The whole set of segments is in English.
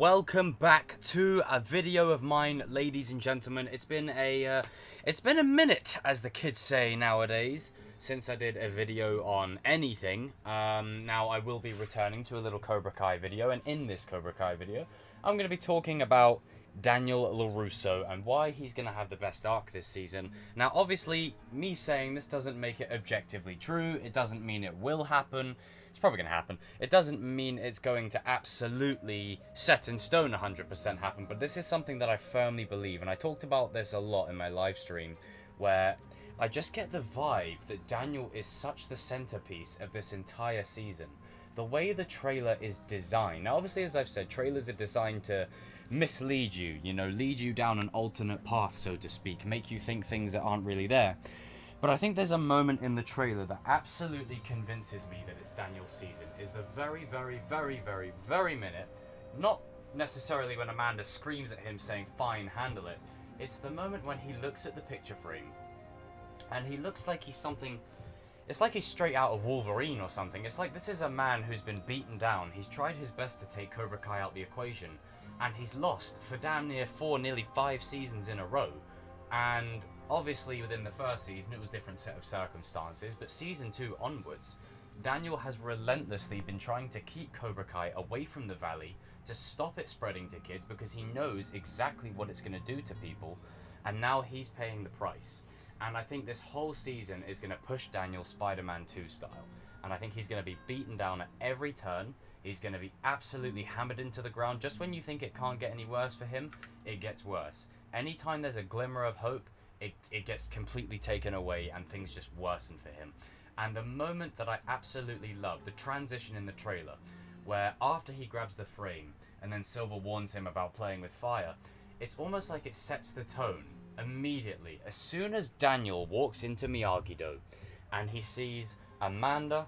welcome back to a video of mine, ladies and gentlemen. It's been a minute, as the kids say nowadays, since I did a video on anything. Now I will be returning to a little Cobra Kai video, and in this Cobra Kai video, I'm going to be talking about Daniel LaRusso and why he's going to have the best arc this season. Now, obviously, me saying this doesn't make it objectively true. It doesn't mean it will happen. It's probably going to happen. It doesn't mean it's going to absolutely set in stone 100% happen, but this is something that I firmly believe, and I talked about this a lot in my live stream, where I just get the vibe that Daniel is such the centerpiece of this entire season. The way the trailer is designed. Now, obviously, as I've said, trailers are designed to mislead you, lead you down an alternate path, so to speak, make you think things that aren't really there. But I think there's a moment in the trailer that absolutely convinces me that it's Daniel's season. Is the very, very, very, very, very minute, not necessarily when Amanda screams at him saying, "Fine, handle it." It's the moment when he looks at the picture frame, and he looks like he's something. It's like he's straight out of Wolverine or something. It's like this is a man who's been beaten down. He's tried his best to take Cobra Kai out the equation, and he's lost for damn near 4, nearly 5 seasons in a row. And obviously within the first season it was a different set of circumstances, but season 2 onwards, Daniel has relentlessly been trying to keep Cobra Kai away from the valley, to stop it spreading to kids, because he knows exactly what it's going to do to people, and now he's paying the price. And I think this whole season is going to push Daniel Spider-Man 2 style. And I think he's going to be beaten down at every turn. He's going to be absolutely hammered into the ground. Just when you think it can't get any worse for him, it gets worse. Anytime there's a glimmer of hope, it gets completely taken away and things just worsen for him. And the moment that I absolutely love, the transition in the trailer, where after he grabs the frame and then Silver warns him about playing with fire, it's almost like it sets the tone immediately. As soon as Daniel walks into Miyagi-Do and he sees Amanda,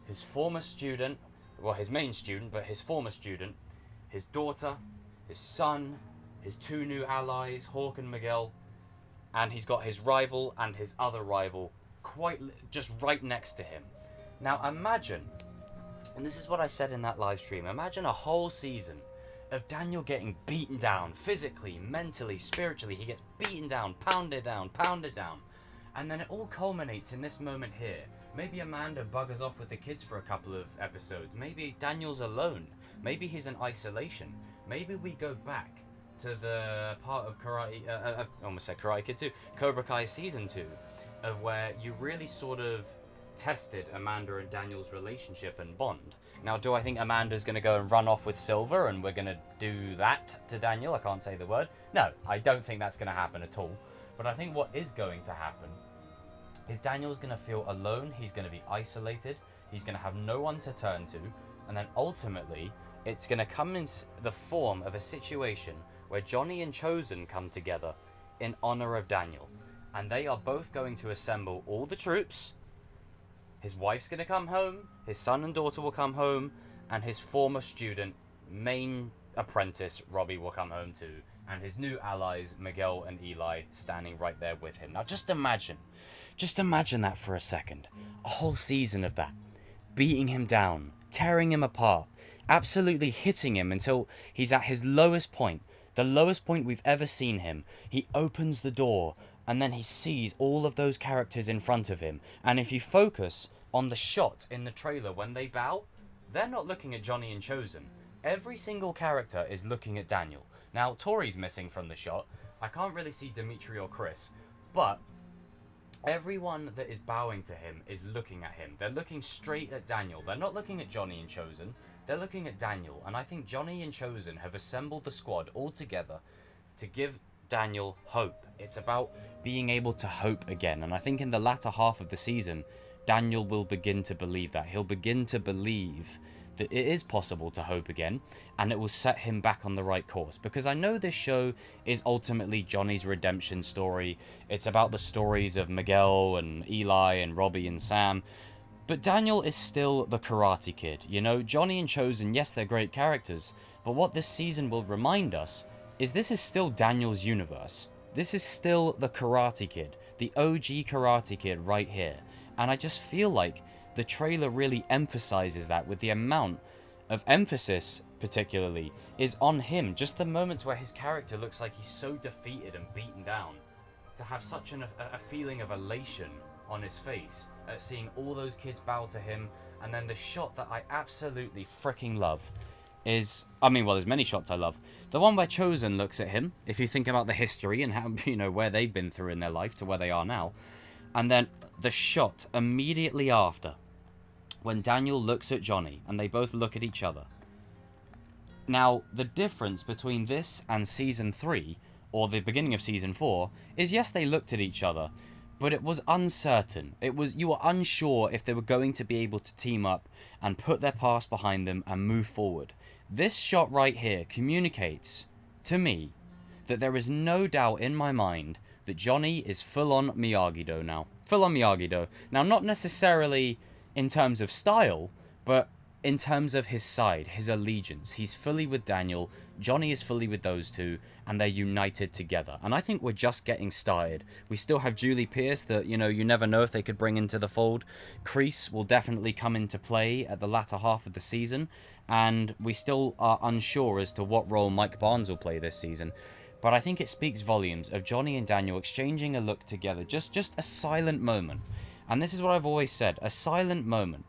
his former student, well, his main student, but his former student, his daughter, his son, his 2 new allies, Hawk and Miguel, and he's got his rival and his other rival just right next to him. Now imagine, and this is what I said in that live stream, imagine a whole season of Daniel getting beaten down physically, mentally, spiritually. He gets beaten down, pounded down, and then it all culminates in this moment here. Maybe Amanda buggers off with the kids for a couple of episodes. Maybe Daniel's alone. Maybe he's in isolation. Maybe we go back to the part of Karate, I almost said Karate Kid 2, Cobra Kai Season 2, of where you really sort of tested Amanda and Daniel's relationship and bond. Now, do I think Amanda's going to go and run off with Silver and we're going to do that to Daniel? I can't say the word. No, I don't think that's going to happen at all. But I think what is going to happen is Daniel's going to feel alone. He's going to be isolated. He's going to have no one to turn to. And then ultimately, it's going to come in the form of a situation where Johnny and Chozen come together in honor of Daniel. And they are both going to assemble all the troops. His wife's going to come home, his son and daughter will come home, and his former student, main apprentice, Robbie, will come home too. And his new allies, Miguel and Eli, standing right there with him. Now just imagine that for a second. A whole season of that. Beating him down, tearing him apart, absolutely hitting him until he's at his lowest point. The lowest point we've ever seen him. He opens the door, and then he sees all of those characters in front of him. And if you focus on the shot in the trailer when they bow, they're not looking at Johnny and Chozen. Every single character is looking at Daniel. Now, Tori's missing from the shot. I can't really see Dimitri or Chris, but everyone that is bowing to him is looking at him. They're looking straight at Daniel. They're not looking at Johnny and Chozen. They're looking at Daniel. And I think Johnny and Chozen have assembled the squad all together to give Daniel hope. It's about being able to hope again. And I think in the latter half of the season, Daniel will begin to believe that. He'll begin to believe that it is possible to hope again, and it will set him back on the right course. Because I know this show is ultimately Johnny's redemption story. It's about the stories of Miguel and Eli and Robbie and Sam. But Daniel is still the Karate Kid. Johnny and Chozen, yes, they're great characters, but what this season will remind us is this is still Daniel's universe. This is still the Karate Kid, the OG Karate Kid right here. And I just feel like the trailer really emphasizes that with the amount of emphasis particularly, is on him. Just the moments where his character looks like he's so defeated and beaten down, to have such a feeling of elation on his face at seeing all those kids bow to him. And then the shot that I absolutely freaking love is, I mean, well, there's many shots I love. The one where Chozen looks at him, if you think about the history and how, you know, where they've been through in their life to where they are now. And then the shot immediately after, when Daniel looks at Johnny and they both look at each other. Now, the difference between this and Season 3, or the beginning of Season 4, is yes, they looked at each other, but it was uncertain. You were unsure if they were going to be able to team up and put their past behind them and move forward. This shot right here communicates to me that there is no doubt in my mind that Johnny is full-on Miyagi-Do now. Full-on Miyagi-Do. Now, not necessarily in terms of style, but in terms of his side, his allegiance. He's fully with Daniel, Johnny is fully with those two, and they're united together. And I think we're just getting started. We still have Julie Pierce that, you know, you never know if they could bring into the fold. Kreese will definitely come into play at the latter half of the season, and we still are unsure as to what role Mike Barnes will play this season. But I think it speaks volumes of Johnny and Daniel exchanging a look together, just a silent moment. And this is what I've always said, a silent moment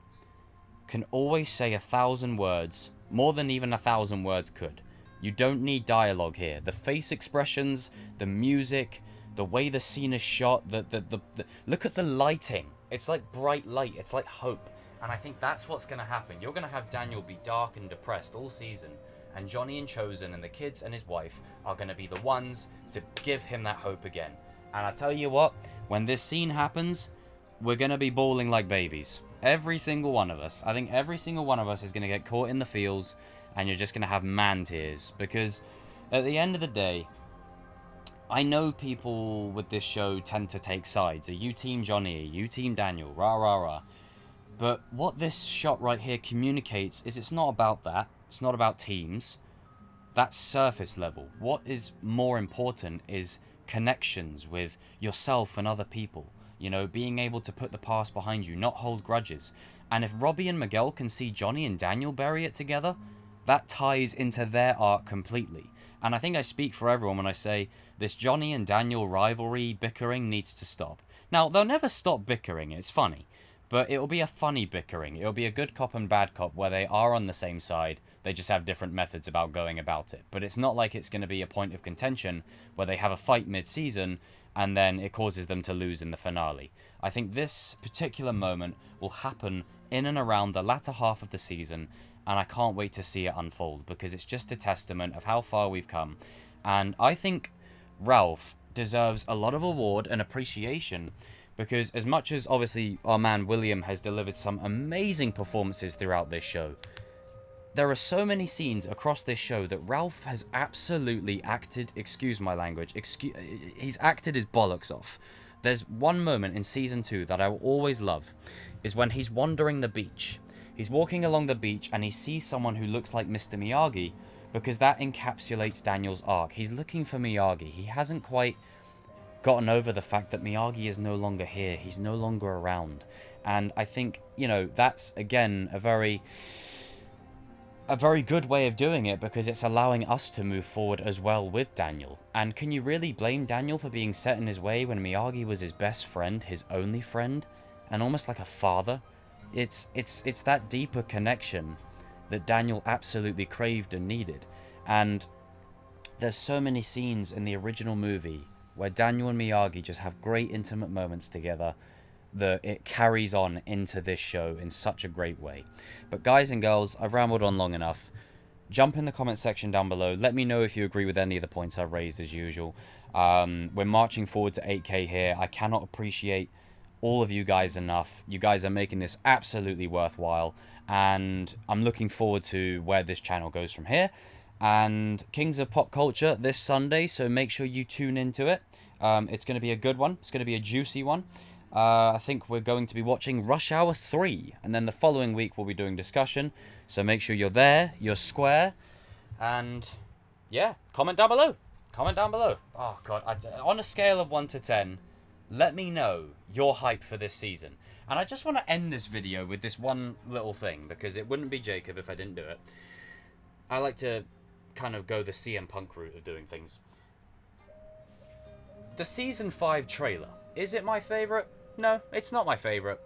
can always say 1,000 words, more than even 1,000 words could. You don't need dialogue here. The face expressions, the music, the way the scene is shot, look at the lighting. It's like bright light, it's like hope. And I think that's what's going to happen. You're going to have Daniel be dark and depressed all season, and Johnny and Chozen and the kids and his wife are going to be the ones to give him that hope again. And I tell you what, when this scene happens, we're going to be bawling like babies. Every single one of us. I think every single one of us is going to get caught in the feels, and you're just going to have man tears. Because at the end of the day, I know people with this show tend to take sides. Are you team Johnny? Are you team Daniel? Rah, rah, rah. But what this shot right here communicates is it's not about that. It's not about teams. That's surface level. What is more important is connections with yourself and other people. You know, being able to put the past behind you, not hold grudges. And if Robbie and Miguel can see Johnny and Daniel bury it together, that ties into their arc completely. And I think I speak for everyone when I say this Johnny and Daniel rivalry bickering needs to stop. Now, they'll never stop bickering, it's funny. But it'll be a funny bickering. It'll be a good cop and bad cop where they are on the same side. They just have different methods about going about it. But it's not like it's going to be a point of contention where they have a fight mid-season and then it causes them to lose in the finale. I think this particular moment will happen in and around the latter half of the season, and I can't wait to see it unfold because it's just a testament of how far we've come. And I think Ralph deserves a lot of award and appreciation because as much as obviously our man William has delivered some amazing performances throughout this show, there are so many scenes across this show that Ralph has absolutely acted, excuse my language, he's acted his bollocks off. There's one moment in Season 2 that I will always love, is when he's wandering the beach. He's walking along the beach and he sees someone who looks like Mr. Miyagi, because that encapsulates Daniel's arc. He's looking for Miyagi. He hasn't quite gotten over the fact that Miyagi is no longer here. He's no longer around. And I think, you know, that's, again, a very good way of doing it because it's allowing us to move forward as well with Daniel. And can you really blame Daniel for being set in his way when Miyagi was his best friend, his only friend, and almost like a father? It's that deeper connection that Daniel absolutely craved and needed. And there's so many scenes in the original movie where Daniel and Miyagi just have great intimate moments together that it carries on into this show in such a great way. But guys and girls, I've rambled on long enough. Jump in the comment section down below. Let me know if you agree with any of the points I've raised as usual. We're marching forward to 8K here. I cannot appreciate all of you guys enough. You guys are making this absolutely worthwhile. And I'm looking forward to where this channel goes from here. And Kings of Pop Culture this Sunday, so make sure you tune into it. It's going to be a good one. It's going to be a juicy one. I think we're going to be watching Rush Hour 3, and then the following week we'll be doing discussion, so make sure you're there, you're square, and yeah, comment down below. Comment down below. Oh god, on a scale of 1 to 10, let me know your hype for this season. And I just want to end this video with this one little thing, because it wouldn't be Jacob if I didn't do it. I like to kind of go the CM Punk route of doing things. The Season 5 trailer, is it my favourite? No, it's not my favourite.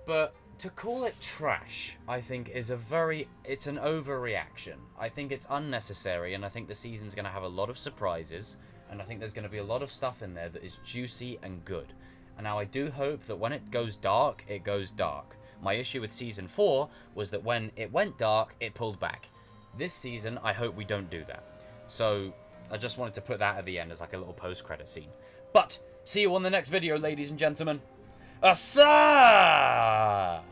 But to call it trash, I think is it's an overreaction. I think it's unnecessary, and I think the season's going to have a lot of surprises, and I think there's going to be a lot of stuff in there that is juicy and good. And now I do hope that when it goes dark, it goes dark. My issue with Season 4 was that when it went dark, it pulled back. This season, I hope we don't do that. So, I just wanted to put that at the end as like a little post-credit scene. But, see you on the next video, ladies and gentlemen. Asa!